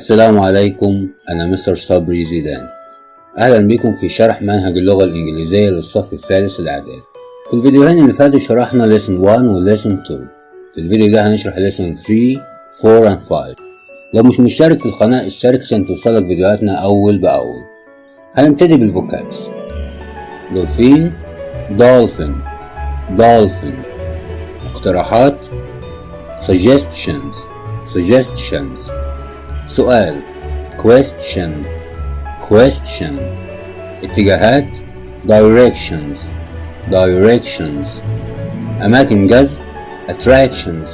السلام عليكم، أنا مستر صبري زيدان. أهلا بكم في شرح منهج اللغة الإنجليزية للصف الثالث الإعدادي. في الفيديوهين اللي فاتوا شرحنا lesson 1 و lesson 2. في الفيديو ده هنشرح lesson 3 4 and 5. لو مش مشترك في القناة اشترك عشان توصلك فيديوهاتنا أول بأول. هنبتدي بالفوكابس. دولفين، dolphin، dolphin. اقتراحات suggestions، suggestions. سؤال question، question. اتجاهات directions، directions. أماكن جذب attractions،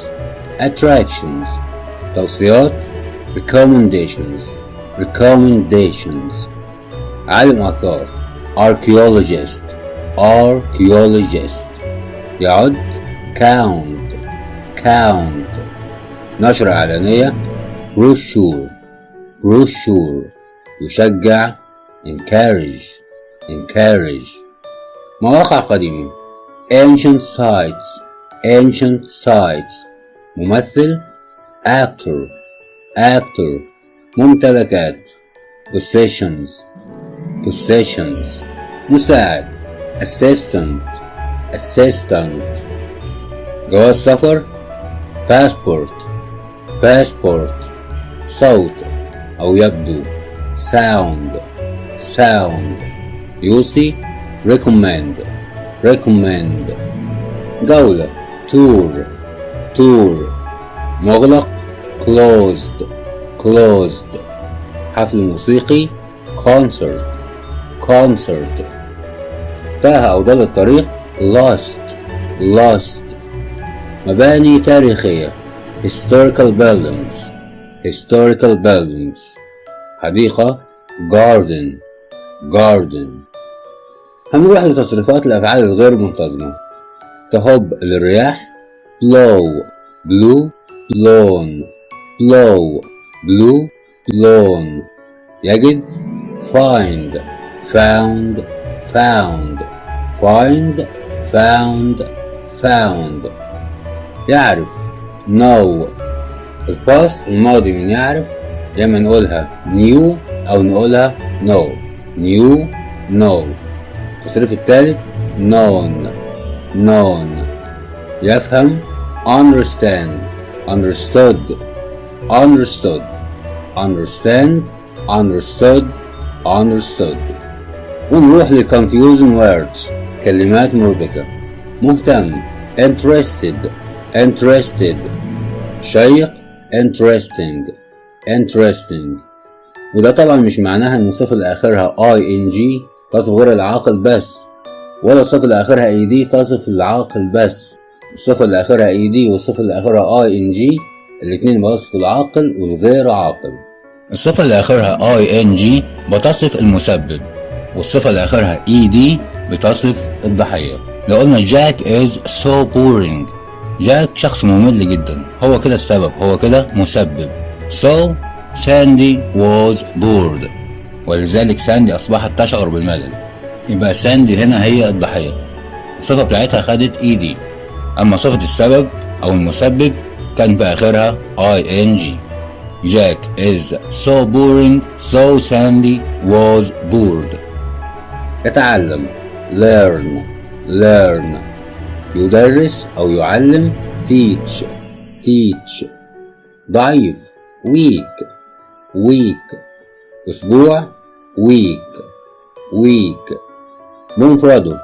attractions. توصيات recommendations، recommendations. عالم آثار archaeologist، archaeologist. يعد count، count. نشرة إعلانية brochure، brochure. يشجع encourage، encourage. مواقع قديمة ancient sites، ancient sites. ممثل actor، actor. ممتلكات possessions، possessions. مساعد assistant، assistant. جواز سفر passport، passport. صوت أو يبدو sound، sound. يوصي recommend، recommend. جولة tour، tour. مغلق closed، closed. حفل موسيقي concert، concert. تاه أو ضل الطريق lost، lost. مباني تاريخية historical buildings، historical buildings. حديقة garden، garden. هنروح لتصريفات الأفعال الغير منتظمة. تهب للرياح blow، blew، blown، blow، blew، blown. يجد find، found، found، find، found، found. يعرف know. الباست الماضي من يعرف يا اما نقولها knew او نقولها know، knew، know. التصريف الثالث known، known. يفهم understand، understood، understood، understand، understood، understood. ونروح للconfusing words كلمات مربكة. مهتم interested، interested. شيق interesting، interesting. وده طبعا مش معناها ان الصفة اللي اخرها ing تصف غير العاقل بس، ولا الصفة اللي اخرها ed تصف العاقل بس. الصفة اللي اخرها ed والصفة اللي اخرها ing الاتنين بتصف العاقل والغير عاقل. الصفة اللي اخرها ing بتصف المسبب، والصفة اللي اخرها ed بتصف الضحية. لو قلنا جاك is so boring، جاك شخص ممل جدا، هو كده السبب، هو كده مسبب. So Sandy was bored، ولذلك ساندي أصبحت تشعر بالملل. يبقى ساندي هنا هي الضحية، الصفة بتاعتها خدت ed. أما صفة السبب أو المسبب كان في آخرها ing. Jack is so boring so Sandy was bored. يتعلم learn، learn. يدرس أو يعلم teach، teach. ضعيف weak، weak. أسبوع week، week. بمفرده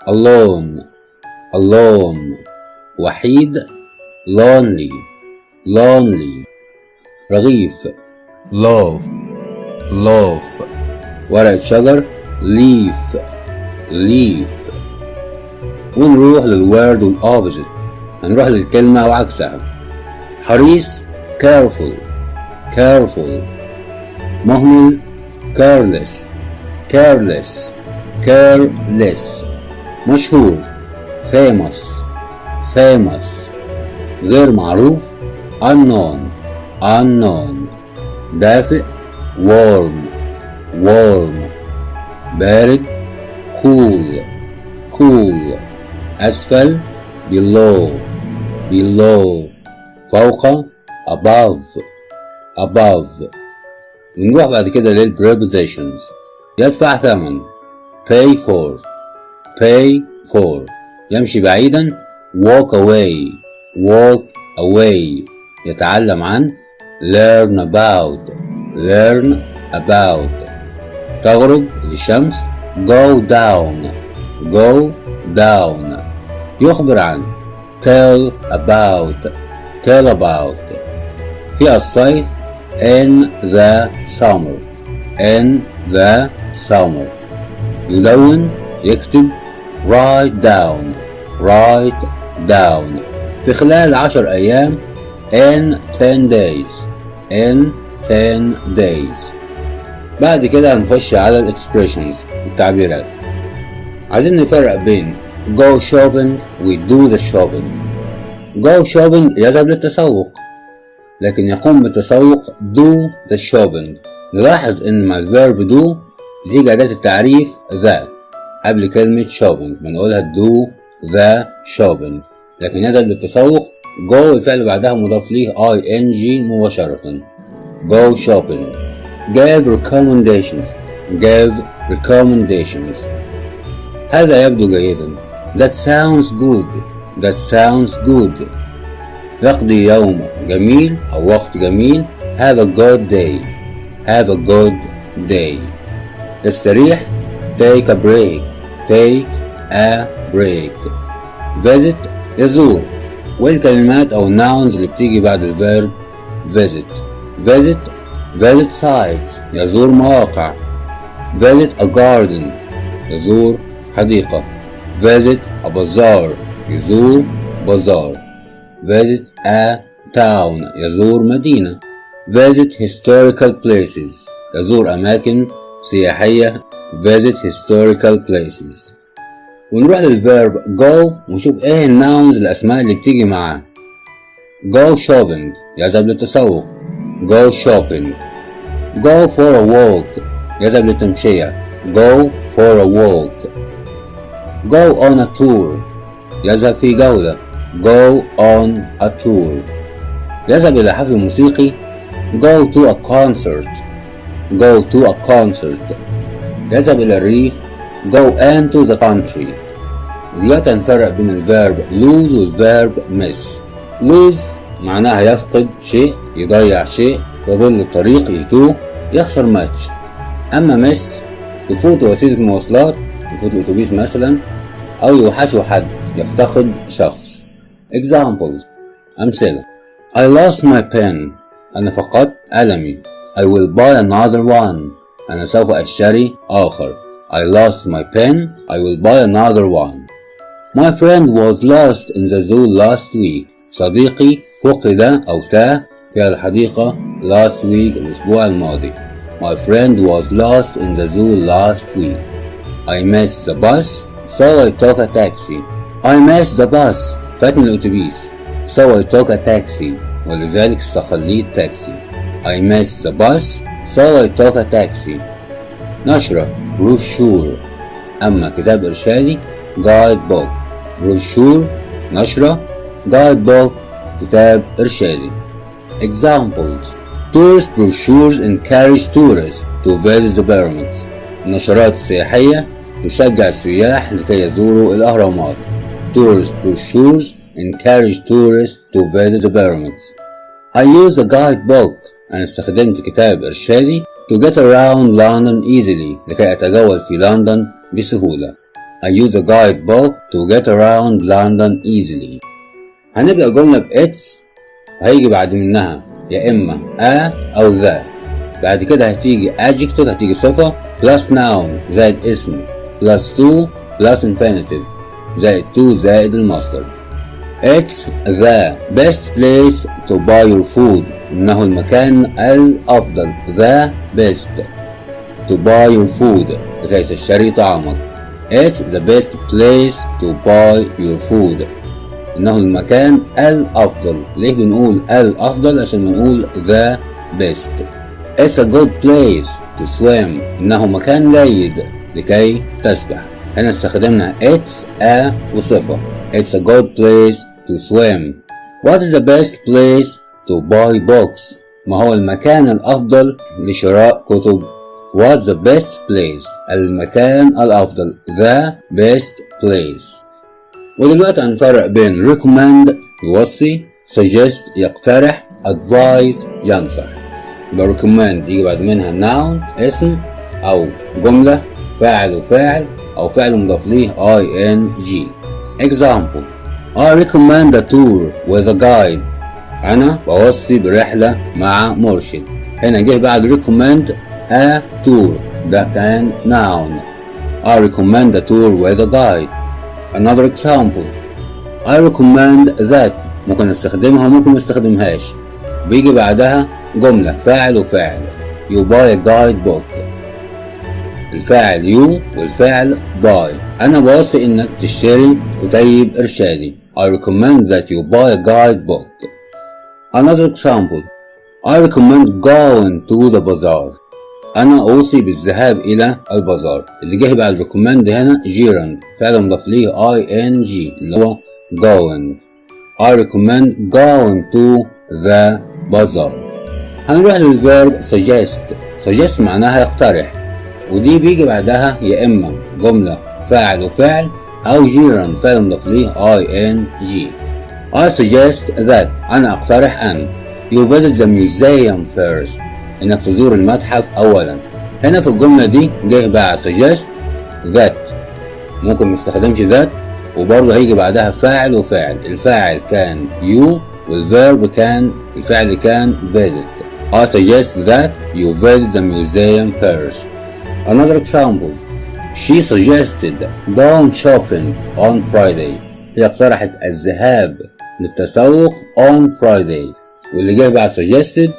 alone، alone. وحيد lonely، lonely. رغيف loaf، loaf. ورقة شجر leaf، leaf. ونروح للword والopposite. هنروح للكلمة وعكسها. حريص careful، careful. مهمل careless، careless، careless. مشهور famous، famous. غير معروف unknown، unknown. دافئ warm، warm. بارد cool، cool. أسفل below، below. فوق above، above. ونروح بعد كده للprepositions. يدفع ثمن pay for pay for. يمشي بعيدا walk away walk away. يتعلم عن learn about. تغرب الشمس go down. يخبر عن tell about في الصيف in the summer. يدون يكتب write down في خلال 10 أيام in 10 days. بعد كده هنخش على الاكسبريشنز التعبيرات. عايزين نفرق بين go shopping و do the shopping. go shopping يذهب للتسوق، لكن يقوم بالتسوق do the shopping. نلاحظ ان مع الفيرب do بتيجي أداة التعريف the قبل كلمة shopping، بنقولها do the shopping. لكن يذهب للتسوق go الفعل بعدها مضاف ليه ing مباشرة. go shopping. give recommendations. هذا يبدو جيدا. that sounds good. يقضي يوم جميل أو وقت جميل. have a good day. يستريح take a break. visit يزور. والكلمات أو nouns اللي بتيجي بعد الفيرب visit sites يزور مواقع. visit a garden يزور حديقة. visit a bazaar يزور بازار. visit a town يزور مدينة. visit historical places يزور أماكن سياحية. visit historical places. ونروح للفيرب go ونشوف ايه الناونز الأسماء اللي بتيجي معاه. go shopping يذهب للتسوق go shopping. go for a walk يذهب للتمشية go for a walk. go on a tour يذهب في جولة go on a tour. يذهب إلى حفل موسيقي go to a concert يذهب إلى الريف go into the country. دلوقتي هنفرق بين الفيرب lose والفيرب miss. lose معناها يفقد شيء، يضيع شيء، يضل الطريق، يتوه، يخسر ماتش. أما miss يفوت وسيلة مواصلات، يفوت الأتوبيس مثلا، أو يوحشه حد، يفتقد شخص. examples أمثلة. I lost my pen أنا فقدت قلمي. I will buy another one أنا سوف أشتري آخر. I lost my pen I will buy another one. My friend was lost in the zoo last week. صديقي فقد أو تاه في الحديقة last week الأسبوع الماضي. My friend was lost in the zoo last week. I missed the bus so I took a taxi. I missed the bus فاتني الأتوبيس so I took a taxi ولذلك استقليت تاكسي. I missed the bus so I took a taxi. نشرة brochure. أما كتاب إرشادي guide book. brochure نشرة، guide book كتاب إرشادي. examples tourist brochures encourage tourists to visit the pyramids. النشرات السياحية تشجع السياح لكي يزوروا الأهرامات. tourist brochures encourage tourists to visit the pyramids. I use a guidebook. أنا استخدمت كتاب إرشادي to get around London easily لكي أتجول في لندن بسهولة. I use a guidebook to get around London easily. هنبدأ جملة ب it's وهيجي بعد منها يا إما a أو the. بعد كده هتيجي adjective هتيجي صفة plus noun زائد اسم plus to plus infinitive زائد to زائد المصدر. It's the best place to buy your food. إنه المكان الأفضل the best to buy your food لكي تشتري طعامك. It's the best place to buy your food. إنه المكان الأفضل. ليه بنقول الأفضل؟ عشان بنقول the best. It's a good place to swim. إنه مكان جيد لكي تسبح. هنا استخدمنا it's a وصفة. It's a good place to swim. What is the best place to buy books؟ ما هو المكان الأفضل لشراء كتب؟ What's the best place؟ المكان الأفضل the best place. ودلوقتي هنفرق بين recommend يوصي، suggest يقترح، advise ينصح. يبقى recommend يجي بعد منها noun اسم أو جملة فاعل وفاعل أو فعل مضاف ليه ing. Example: I recommend a tour with a guide. أنا بوصي برحلة مع مرشد. هنا جه بعد recommend a tour، ده كان noun. I recommend a tour with a guide. Another example: I recommend that. ممكن استخدمها وممكن مستخدمهاش. بيجي بعدها جملة فاعل وفاعل. You buy a guide book. الفاعل you والفاعل buy. أنا بوصي إنك تشتري كتيب إرشادي. I recommend that you buy a guide book. Another example: I recommend going to the bazaar. أنا أوصي بالذهاب إلى البازار. اللي جه بعد recommend هنا gerund فعل مضاف ليه ing اللي هو going. I recommend going to the bazaar. هنروح للverb suggest. suggest معناها يقترح، ودي بيجي بعدها يا إما جملة فاعل وفعل أو gerund فعل مضاف ليه ing. I suggest that. أنا أقترح أن you visit the museum first. إنك تزور المتحف أولا. هنا في الجملة دي جه بعد suggest that. ممكن مستخدمش that، وبرضه هيجي بعدها فاعل وفاعل. الفاعل كان you والverb كان الفعل كان visit. I suggest that you visit the museum first. Another example: she suggested going shopping on Friday. هي اقترحت الذهاب للتسوق on Friday. واللي جه بعد suggested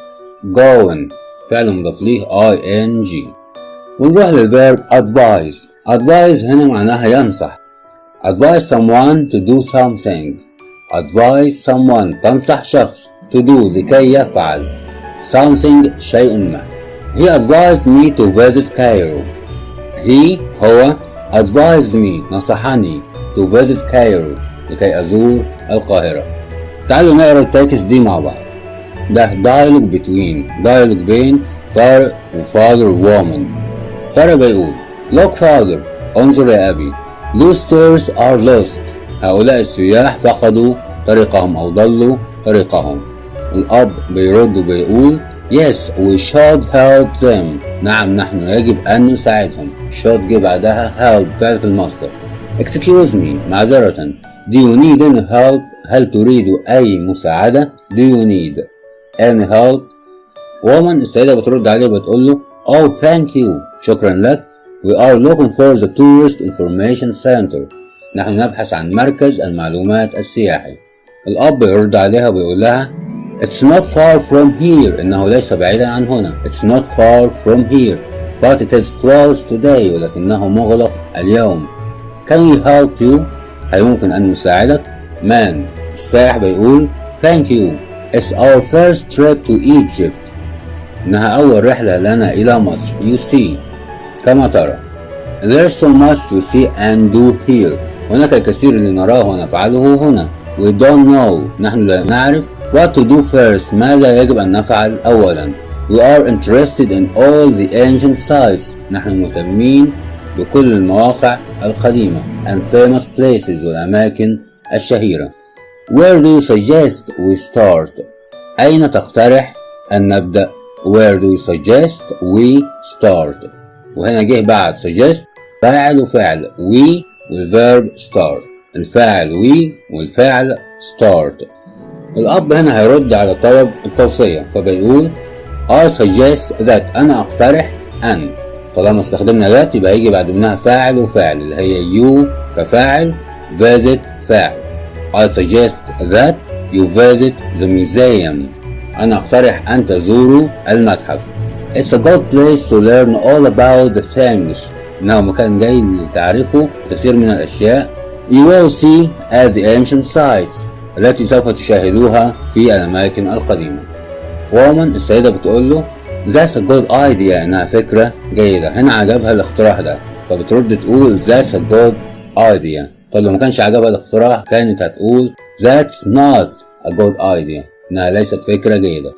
going فعل مضاف ليه ing. ونروح للverb advise. advise هنا معناها ينصح. advise someone to do something. advise someone تنصح شخص to do لكي يفعل something شيء ما. He advised me to visit Cairo. he هو advised me نصحني to visit Cairo لكي أزور القاهرة. تعالوا نقرأ التكست دي مع بعض. ده dialogue بين طارق وفاذر وومن. طارق بيقول look father انظر يا أبي. those tourists are lost. هؤلاء السياح فقدوا طريقهم أو ضلوا طريقهم. الأب بيرد وبيقول yes we should help them. نعم نحن يجب أن نساعدهم. should جه بعدها help فعل في المصدر. excuse me معذرة. do you need any help؟ هل تريد أي مساعدة؟ do you need any help؟ woman السيدة بترد عليه وبتقول له oh thank you شكرا لك. we are looking for the tourist information center. نحن نبحث عن مركز المعلومات السياحي. الأب يرد عليها ويقول لها it's not far from here. إنه ليس بعيدا عن هنا. it's not far from here but it is closed today. ولكنه مغلق اليوم. can we help you؟ هل يمكن أن نساعدك؟ man السائح بيقول thank you it's our first trip to Egypt. إنها أول رحلة لنا إلى مصر. you see كما ترى there's so much to see and do here. هناك الكثير لنراه ونفعله هنا. we don't know نحن لا نعرف what to do first ماذا يجب أن نفعل أولا. we are interested in all the ancient sites. نحن مهتمين بكل المواقع القديمة and famous places والأماكن الشهيرة. where do you suggest we start؟ أين تقترح أن نبدأ؟ where do you suggest we start؟ وهنا جه بعد suggest فاعل وفعل we والverb start. الفاعل we والفعل start. الأب هنا هيرد على طلب التوصية فبيقول I suggest that. أنا أقترح أن. طالما استخدمنا that يبقى يجي بعد منها فاعل وفاعل اللي هي you كفاعل visit فاعل. I suggest that you visit the museum. أنا أقترح أن تزوروا المتحف. It's a good place to learn all about the things. إنه مكان جيد لتعرفوا كثير من الأشياء. You will see at the ancient sites التي سوف تشاهدوها في الأماكن القديمة. woman السيدة بتقول له That's a good idea. إنها فكرة جيدة. هنا عجبها الاقتراح ده فبترد تقول That's a good idea. طب لو ما كانش عجبها الاقتراح كانت هتقول That's not a good idea. إنها ليست فكرة جيدة.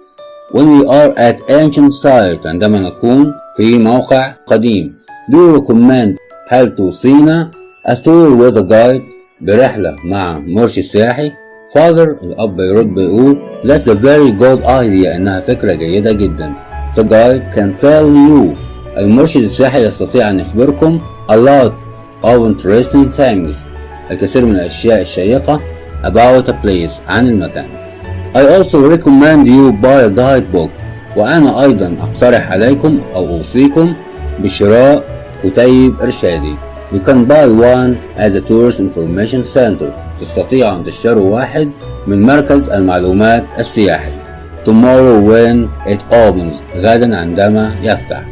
When we are at ancient site عندما نكون في موقع قديم. Do you recommend هل توصينا a tour with a guide برحلة مع مرشد سياحي؟ Father الأب يرد بيقول That's a very good idea إنها فكرة جيدة جدا. The guide can tell you المرشد السياحي يستطيع أن يخبركم a lot of interesting things الكثير من الأشياء الشيقة about a place عن المكان. I also recommend you buy a guidebook وأنا أيضا أقترح عليكم أو أوصيكم بشراء كتيب إرشادي. You can buy one at the tourist information center. تستطيع أن تشتروا واحد من مركز المعلومات السياحي. Tomorrow when it opens غدا عندما يفتح.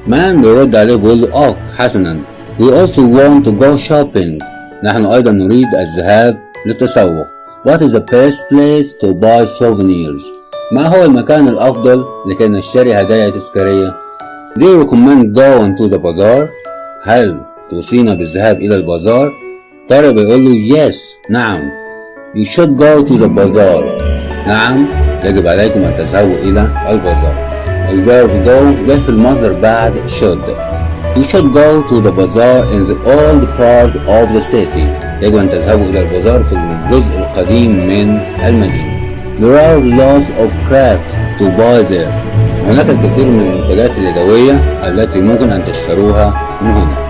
مان بيرد عليه بيقول له حسنا We also want to go shopping. نحن أيضا نريد الذهاب للتسوق. What is the best place to buy souvenirs? ما هو المكان الأفضل لكي نشتري هدايا تذكارية؟ Do you recommend going to the bazaar? هل توصينا بالذهاب إلى البازار؟ تاري بيقول له yes نعم. You should go to the bazaar. نعم يجب عليكم أن تذهبوا إلى البازار. الفيرب go جاء في المصدر بعد should. You should go to the bazaar in the old part of the city. يجب أن تذهبوا إلى البازار في الجزء القديم من المدينة. There are lots of crafts to buy there. هناك الكثير من المنتجات اليدوية التي ممكن أن تشتروها من هنا.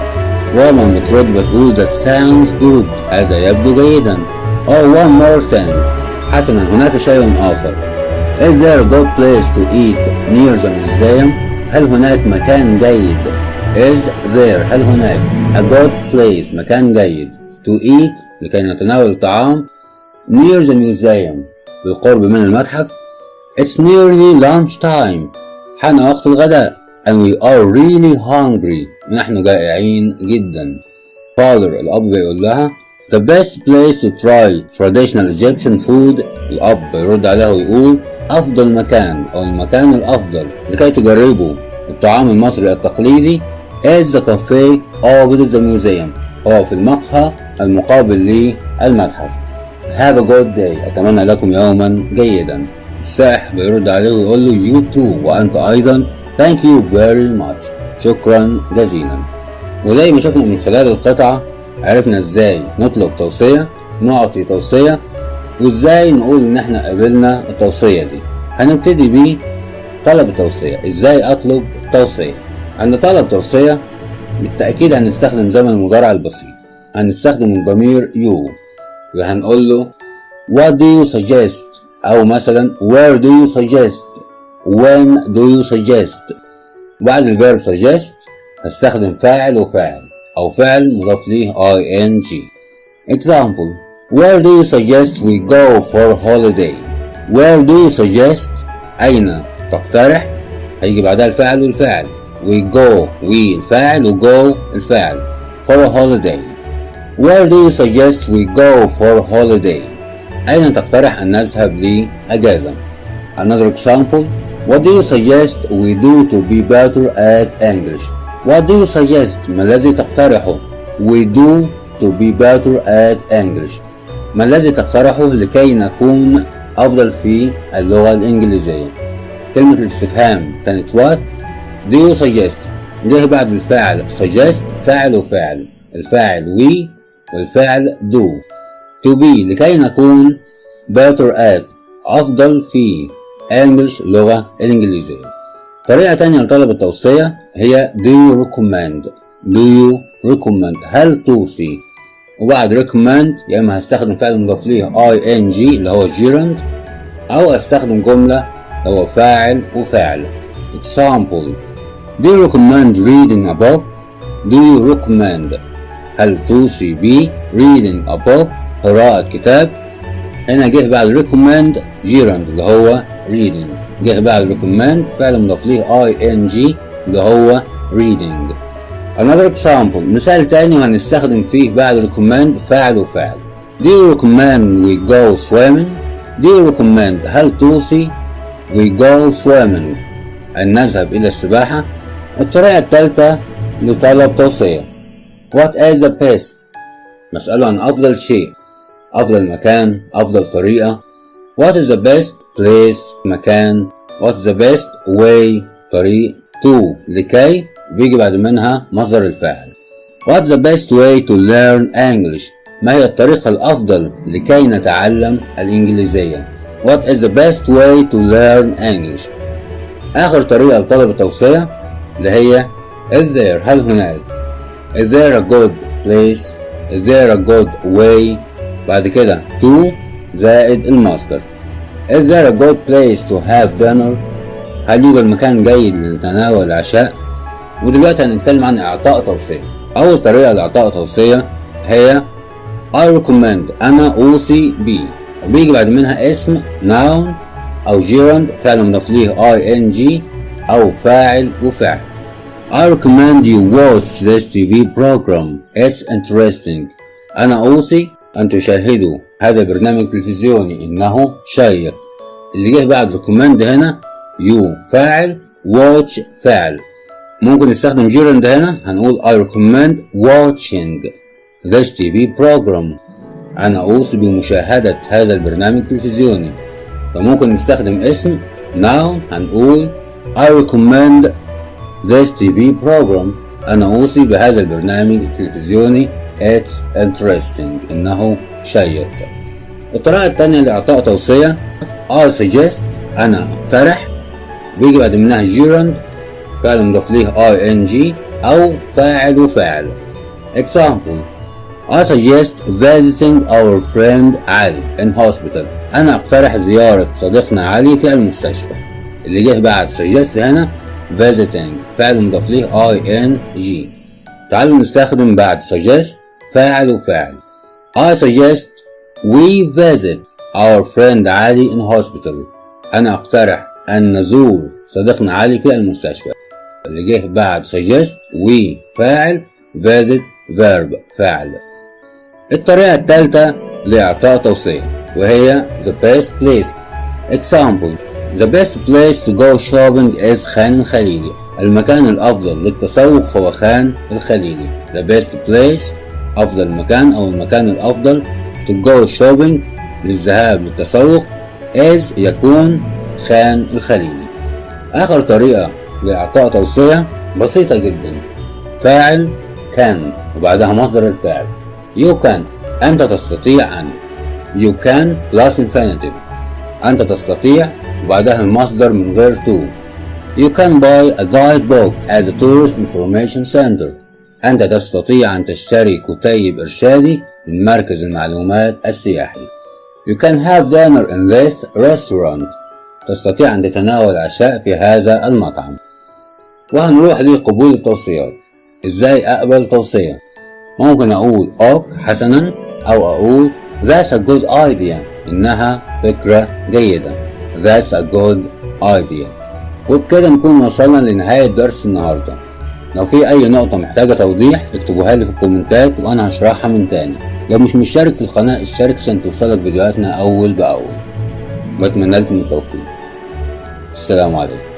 ومن بترد بتقول that sounds good. هذا يبدو جيدا. Oh one more thing. حسنا هناك شيء آخر. Is there a good place to eat near the museum? هل هناك مكان جيد؟ Is there هل هناك a good place مكان جيد to eat لكي نتناول الطعام near the museum بالقرب من المتحف. It's nearly lunch time. حان وقت الغداء and we are really hungry. نحن جائعين جدا. Father الأب بيقول لها The best place to try traditional Egyptian food. الأب يرد عليها ويقول أفضل مكان أو المكان الأفضل لكي تجربوا الطعام المصري التقليدي is the cafe opposite the museum. هو في المقهى المقابل للمتحف. Have a good day. أتمنى لكم يوما جيدا. السائح بيرد عليه ويقول له you too وأنت أيضا thank you very much. شكرا جزيلا. وزي ما شفنا من خلال القطعة عرفنا ازاي نطلب توصية نعطي توصية وازاي نقول ان احنا قبلنا التوصية دي. هنبتدي بيه طلب التوصية. ازاي اطلب توصية؟ عند طلب توصية بالتأكيد هنستخدم زمن المضارع البسيط. هنستخدم الضمير you وهنقول له what do you suggest او مثلا where do you suggest when do you suggest. بعد الفيرب suggest هستخدم فاعل وفاعل او فعل مضاف ليه ing. Example Where do you suggest we go for holiday? Where do you suggest أين تقترح هيجي بعدها الفاعل والفاعل. We go we الفاعل و go الفاعل for a holiday. Where do you suggest we go for holiday? أين تقترح أن نذهب لأجازة. Another example What do you suggest we do to be better at English? What do you suggest ما الذي تقترحه we do to be better at English. ما الذي تقترحه لكي نكون أفضل في اللغة الإنجليزية. كلمة الاستفهام كانت what do you suggest جه بعد الفاعل suggest فاعل وفاعل. الفاعل we والفاعل do. to be لكي نكون better at أفضل في English اللغة الإنجليزية. طريقة تانية لطلب التوصية هي do you recommend. do you recommend هل توصي. وبعد recommend يا اما هستخدم فعل مضاف ليه ing اللي هو gerund او استخدم جملة اللي هو فاعل وفاعل. Example Do you recommend reading a book? Do you recommend هل توصي ب reading a book قراءة كتاب. هنا جه بعد recommend gerund اللي هو reading. جه بعد recommend فعل مضاف ليه ing اللي هو reading. Another example مثال تاني وهنستخدم فيه بعد recommend فاعل وفاعل. Do you recommend we go swimming? Do you recommend هل توصي we go swimming أن نذهب إلى السباحة. الطريقة الثالثة لطلب توصية What is the best؟ نسأله عن أفضل شيء أفضل مكان أفضل طريقة. What is the best place مكان What's the best way طريق to لكي بيجي بعد منها مصدر الفاعل. What's the best way to learn English؟ ما هي الطريقة الأفضل لكي نتعلم الإنجليزية؟ What is the best way to learn English؟ آخر طريقة لطلب التوصية اللي هي is there هل هناك؟ is there a good place؟ is there a good way؟ بعد كده to زائد المصدر. is there a good place to have dinner؟ هل يوجد مكان جيد لتناول العشاء؟ ودلوقتي هنتكلم عن إعطاء توصية. أول طريقة لإعطاء توصية هي I recommend أنا أوصي بي، وبيجي بعد منها اسم noun أو gerund فعل مضاف ليه ing أو فاعل وفعل. I recommend you watch this TV program. It's interesting. أنا أوصي أن تشاهدوا هذا البرنامج التلفزيوني إنه شيق. اللي جه بعد recommend هنا you فاعل watch فاعل. ممكن نستخدم gerund هنا هنقول I recommend watching this TV program. أنا أوصي بمشاهدة هذا البرنامج التلفزيوني. فممكن نستخدم اسم noun هنقول I recommend this TV program. أنا أوصي بهذا البرنامج التلفزيوني It's interesting إنه شيق. الطريقة الثانية لإعطاء توصية I suggest أنا أقترح، بيجي بعد منها gerund فعل مضاف ليه ing أو فاعل وفاعل. Example I suggest visiting our friend علي in hospital. أنا أقترح زيارة صديقنا علي في المستشفى. اللي جه بعد suggest هنا visiting فعل مضاف ليه ing. تعالوا نستخدم بعد suggest فاعل وفاعل. I suggest we visit our friend علي in hospital. أنا أقترح أن نزور صديقنا علي في المستشفى. اللي جه بعد suggest we فاعل visit verb فاعل. الطريقة الثالثة لإعطاء توصية وهي the best place. Example the best place to go shopping is خان الخليلي. المكان الأفضل للتسوق هو خان الخليلي. the best place أفضل مكان أو المكان الأفضل to go shopping للذهاب للتسوق is يكون خان الخليلي. آخر طريقة لإعطاء توصية بسيطة جدا. فاعل can وبعدها مصدر الفعل. You can أنت تستطيع أن. You can plus infinitive أنت تستطيع وبعدها المصدر من غير to. You can buy a guidebook at the tourist information center. أنت تستطيع أن تشتري كتيب إرشادي من مركز المعلومات السياحي. You can have dinner in this restaurant. تستطيع أن تتناول عشاء في هذا المطعم. وهنروح لقبول التوصيات. إزاي أقبل توصية؟ ممكن أقول حسنا أو أقول that's a good idea إنها فكرة جيدة. that's a good idea. وبكده نكون وصلنا لنهاية درس النهاردة. لو في أي نقطة محتاجة توضيح اكتبوها لي في الكومنتات وأنا هشرحها من تاني. لو مش مشترك في القناة اشترك عشان توصلك فيديوهاتنا أول بأول. بتمنى لكم التوفيق. السلام عليكم.